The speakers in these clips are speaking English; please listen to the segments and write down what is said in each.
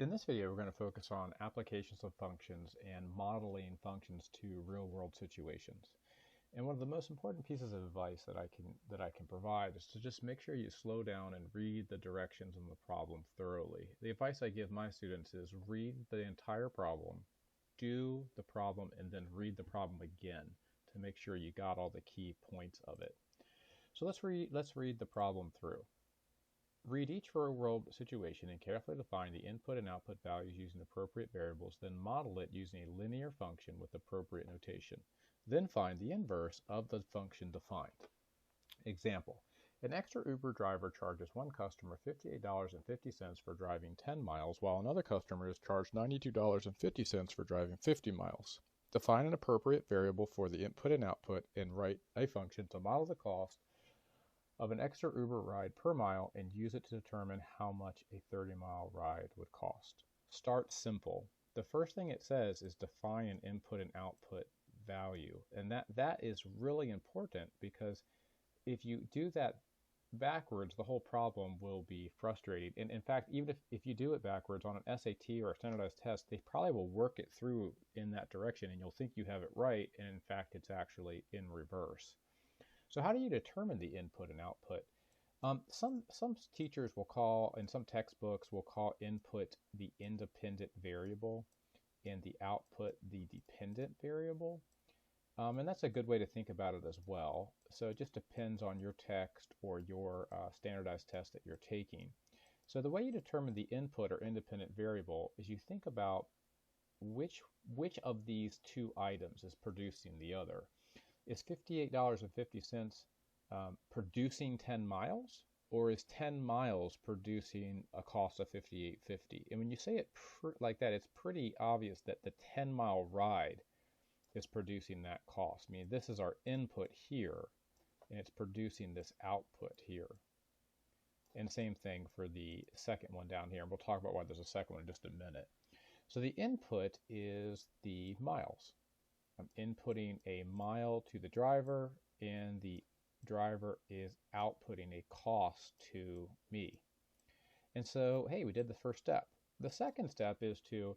In this video, we're going to focus on applications of functions and modeling functions to real-world situations. And one of the most important pieces of advice that I can provide is to just make sure you slow down and read the directions in the problem thoroughly. The advice I give my students is read the entire problem, do the problem, and then read the problem again to make sure you got all the key points of it. So let's read the problem through. Read each real-world situation and carefully define the input and output values using appropriate variables, then model it using a linear function with appropriate notation. Then find the inverse of the function defined. Example: an extra Uber driver charges one customer $58.50 for driving 10 miles, while another customer is charged $92.50 for driving 50 miles. Define an appropriate variable for the input and output and write a function to model the cost of an extra Uber ride per mile and use it to determine how much a 30-mile ride would cost. Start simple. The first thing it says is define an input and output value. And that is really important, because if you do that backwards, the whole problem will be frustrating. And in fact, even if you do it backwards on an SAT or a standardized test, they probably will work it through in that direction and you'll think you have it right, and in fact it's actually in reverse. So how do you determine the input and output? Some teachers will call, and some textbooks will call input the independent variable and the output the dependent variable. And that's a good way to think about it as well. So it just depends on your text or your standardized test that you're taking. So the way you determine the input or independent variable is you think about which of these two items is producing the other. Is $58.50 producing 10 miles, or is 10 miles producing a cost of $58.50? And when you say it like that, it's pretty obvious that the 10-mile ride is producing that cost. I mean, this is our input here, and it's producing this output here. And same thing for the second one down here. And we'll talk about why there's a second one in just a minute. So the input is the miles. I'm inputting a mile to the driver, and the driver is outputting a cost to me. And so, hey, we did the first step. The second step is to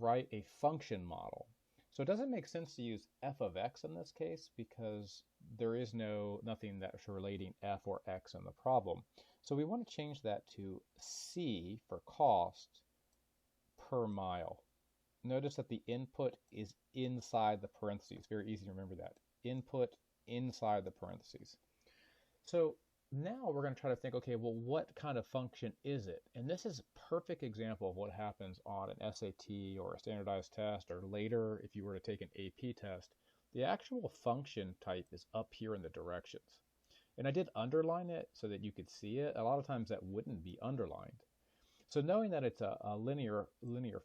write a function model. So it doesn't make sense to use f of x in this case, because there is nothing that's relating f or x in the problem. So we want to change that to c for cost per mile. Notice that the input is inside the parentheses. Very easy to remember that. Input inside the parentheses. So now we're going to try to think, okay, well, what kind of function is it? And this is a perfect example of what happens on an SAT or a standardized test, or later if you were to take an AP test. The actual function type is up here in the directions. And I did underline it so that you could see it. A lot of times that wouldn't be underlined. So knowing that it's a linear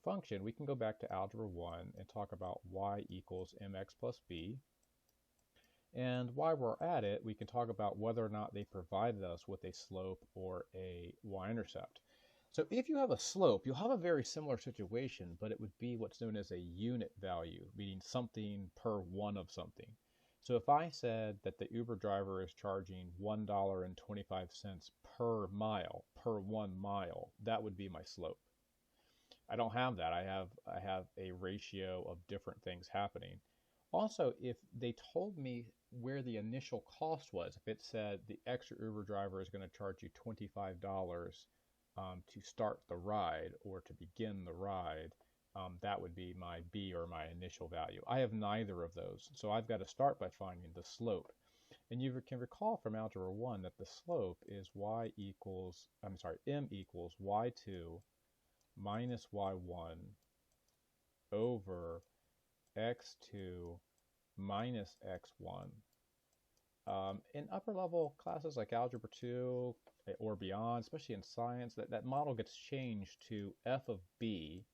function, we can go back to Algebra 1 and talk about y equals mx plus b. And while we're at it, we can talk about whether or not they provided us with a slope or a y-intercept. So if you have a slope, you'll have a very similar situation, but it would be what's known as a unit value, meaning something per one of something. So if I said that the Uber driver is charging $1.25 per mile, per 1 mile, that would be my slope. I don't have that. I have a ratio of different things happening. Also, if they told me where the initial cost was, if it said the extra Uber driver is going to charge you $25 to start the ride or to begin the ride, that would be my b, or my initial value. I have neither of those, so I've got to start by finding the slope. And you can recall from Algebra 1 that the slope is m equals y2 minus y1 over x2 minus x1. In upper level classes like Algebra 2 or beyond, especially in science, that model gets changed to f of b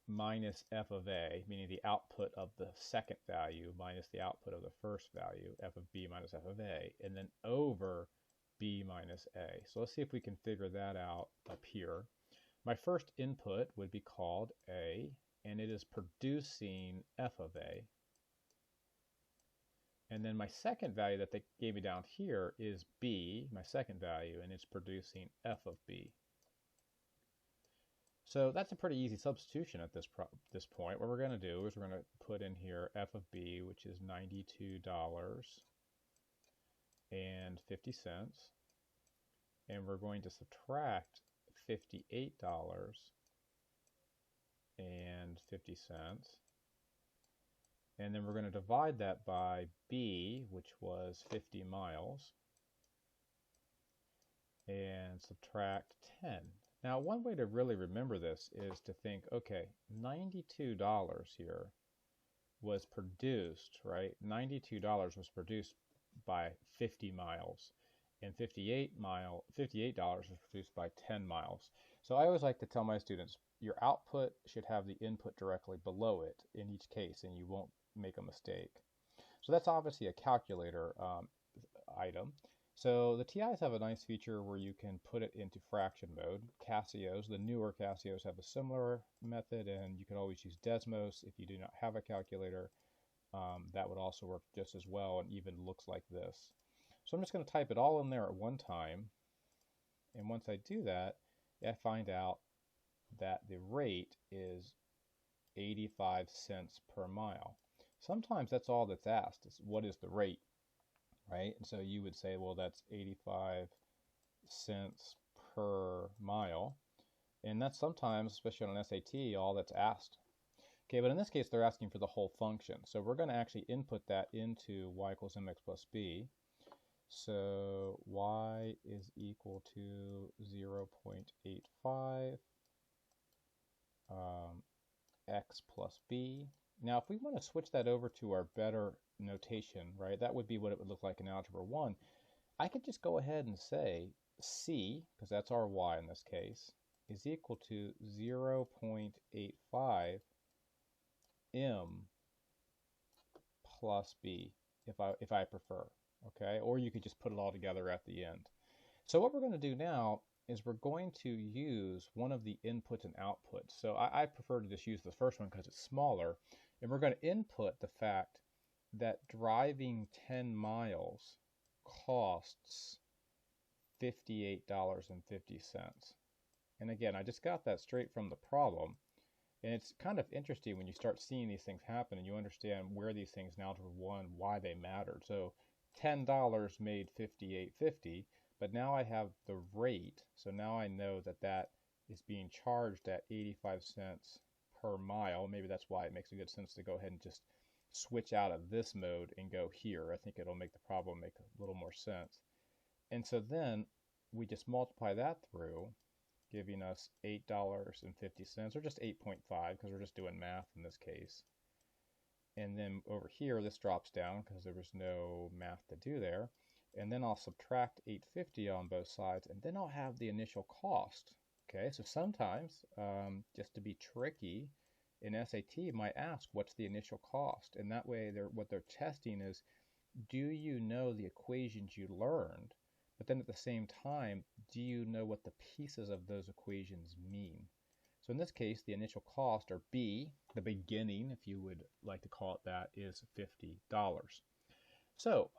minus f of a, meaning the output of the second value minus the output of the first value, f of b minus f of a, and then over b minus a. So let's see if we can figure that out up here. My first input would be called a, and it is producing f of a. And then my second value that they gave me down here is b, my second value, and it's producing f of b. So that's a pretty easy substitution at this point. What we're going to do is we're going to put in here f of b, which is $92.50, and we're going to subtract $58.50, and then we're going to divide that by b, which was 50 miles, and subtract 10. Now, one way to really remember this is to think, okay, $92 here was produced, right? $92 was produced by 50 miles, and $58 was produced by 10 miles. So I always like to tell my students, your output should have the input directly below it in each case, and you won't make a mistake. So that's obviously a calculator item. So the TIs have a nice feature where you can put it into fraction mode. Casios, the newer Casios, have a similar method, and you can always use Desmos if you do not have a calculator. That would also work just as well and even looks like this. So I'm just going to type it all in there at one time, and once I do that, I find out that the rate is 85 cents per mile. Sometimes that's all that's asked, is what is the rate? Right? And so you would say, well, that's 85 cents per mile. And that's sometimes, especially on an SAT, all that's asked. Okay, but in this case, they're asking for the whole function. So we're going to actually input that into y equals mx plus b. So y is equal to 0.85 x plus b. Now, if we want to switch that over to our better notation, right, that would be what it would look like in Algebra 1. I could just go ahead and say c, because that's our y in this case, is equal to 0.85 m plus b, if I prefer, okay? Or you could just put it all together at the end. So what we're going to do now is we're going to use one of the inputs and outputs. So I prefer to just use the first one because it's smaller, and we're going to input the fact that driving 10 miles costs $58.50. And again, I just got that straight from the problem. And it's kind of interesting when you start seeing these things happen and you understand where these things in Algebra 1, why they mattered. So $10 made $58.50, but now I have the rate. So now I know that that is being charged at 85 cents per mile. Maybe that's why it makes a good sense to go ahead and just switch out of this mode and go here. I think it'll make the problem make a little more sense. And so then we just multiply that through, giving us $8.50, or just 8.5 because we're just doing math in this case. And then over here, this drops down because there was no math to do there. And then I'll subtract $8.50 on both sides, and then I'll have the initial cost. Okay, so sometimes, just to be tricky, in SAT might ask, what's the initial cost? And that way, what they're testing is, do you know the equations you learned? But then at the same time, do you know what the pieces of those equations mean? So in this case, the initial cost, or B, the beginning, if you would like to call it that, is $50. So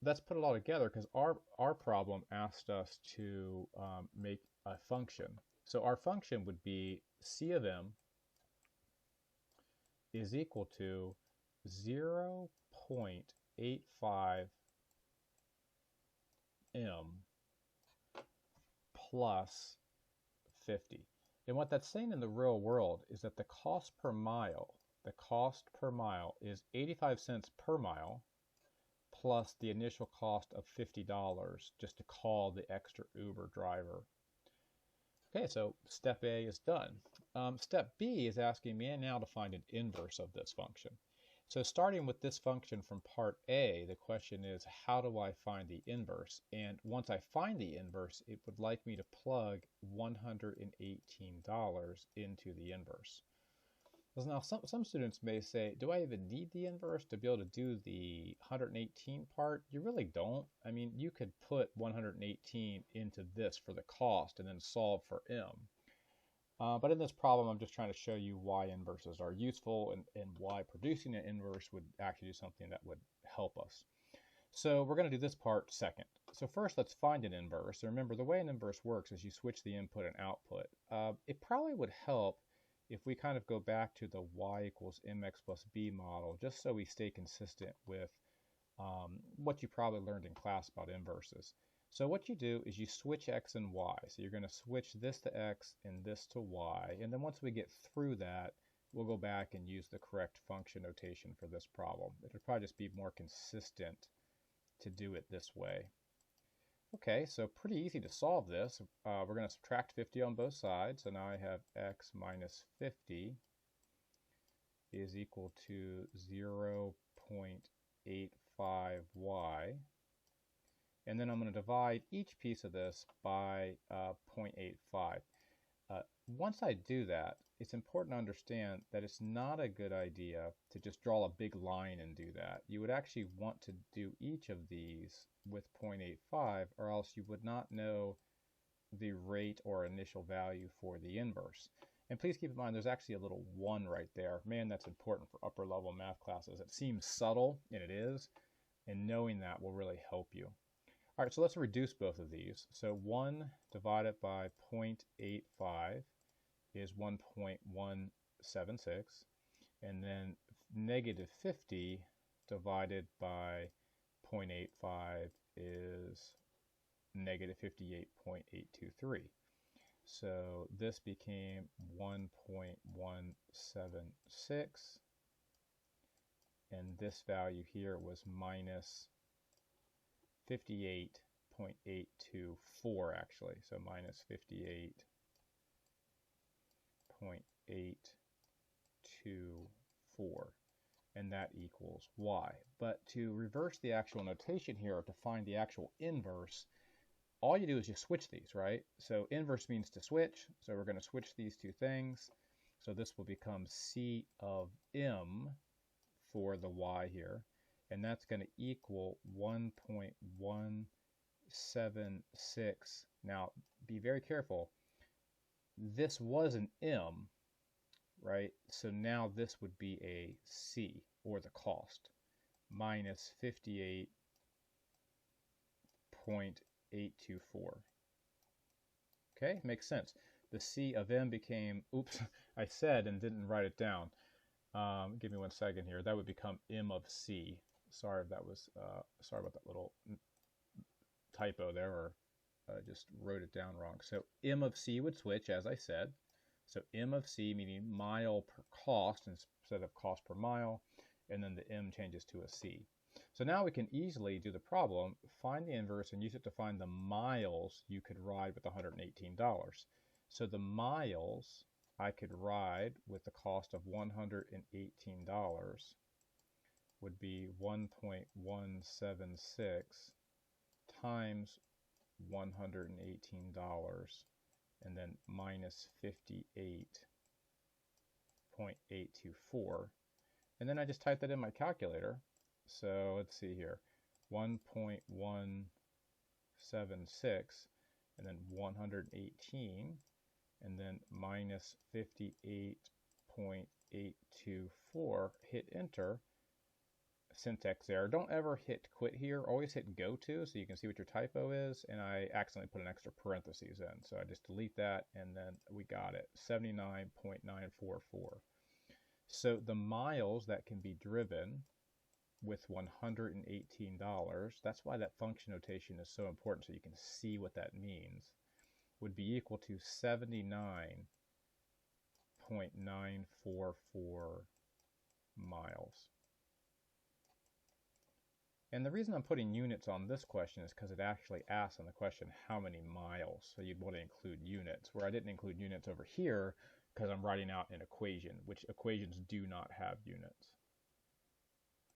let's put it all together, because our problem asked us to make a function. So our function would be C of m is equal to 0.85 m plus 50. And what that's saying in the real world is that the cost per mile is 85 cents per mile plus the initial cost of $50 just to call the extra Uber driver. Okay, so step A is done. Step B is asking me now to find an inverse of this function. So starting with this function from part A, the question is, how do I find the inverse? And once I find the inverse, it would like me to plug $118 into the inverse. Now, some students may say, do I even need the inverse to be able to do the 118 part? You really don't. I mean, you could put 118 into this for the cost and then solve for m. But in this problem, I'm just trying to show you why inverses are useful and why producing an inverse would actually do something that would help us. So we're going to do this part second. So first, let's find an inverse. So remember, the way an inverse works is you switch the input and output. It probably would help if we kind of go back to the y equals mx plus b model, just so we stay consistent with what you probably learned in class about inverses. So what you do is you switch x and y. So you're going to switch this to x and this to y. And then once we get through that, we'll go back and use the correct function notation for this problem. It'll probably just be more consistent to do it this way. Okay, so pretty easy to solve this. We're going to subtract 50 on both sides. So now I have x minus 50 is equal to 0.85y. And then I'm going to divide each piece of this by 0.85. Once I do that, it's important to understand that it's not a good idea to just draw a big line and do that. You would actually want to do each of these with 0.85, or else you would not know the rate or initial value for the inverse. And please keep in mind there's actually a little 1 right there. Man, that's important for upper level math classes. It seems subtle, and it is, and knowing that will really help you. All right, so let's reduce both of these. So 1 divided by 0.85 is 1.176, and then negative 50 divided by 0.85 is negative 58.823. So this became 1.176, and this value here was minus 58.824 actually, so minus 58.824, and that equals y. But to reverse the actual notation here, to find the actual inverse, all you do is you switch these, right? So inverse means to switch, so we're going to switch these two things. So this will become c of m for the y here, and that's going to equal 1.176. Now, be very careful. This was an m, right? So now this would be a c, or the cost, minus 58.824. Okay, makes sense. The c of m became, oops, I said and didn't write it down. Give me 1 second here. That would become m of c. Sorry if that was, sorry about that little typo there, or just wrote it down wrong. So m of c would switch, as I said. So m of c meaning mile per cost instead of cost per mile, and then the m changes to a c. So now we can easily do the problem, find the inverse, and use it to find the miles you could ride with $118. So the miles I could ride with the cost of $118 would be 1.176 times $118, and then minus 58.824. And then I just type that in my calculator. So let's see here, 1.176, and then 118, and then minus 58.824, hit enter. Syntax error. Don't ever hit quit here. Always hit go to so you can see what your typo is. And I accidentally put an extra parentheses in. So I just delete that, and then we got it, 79.944. So the miles that can be driven with $118, that's why that function notation is so important, so you can see what that means, would be equal to 79.944 miles. And the reason I'm putting units on this question is because it actually asks on the question how many miles. So you'd want to include units, where I didn't include units over here because I'm writing out an equation, which equations do not have units.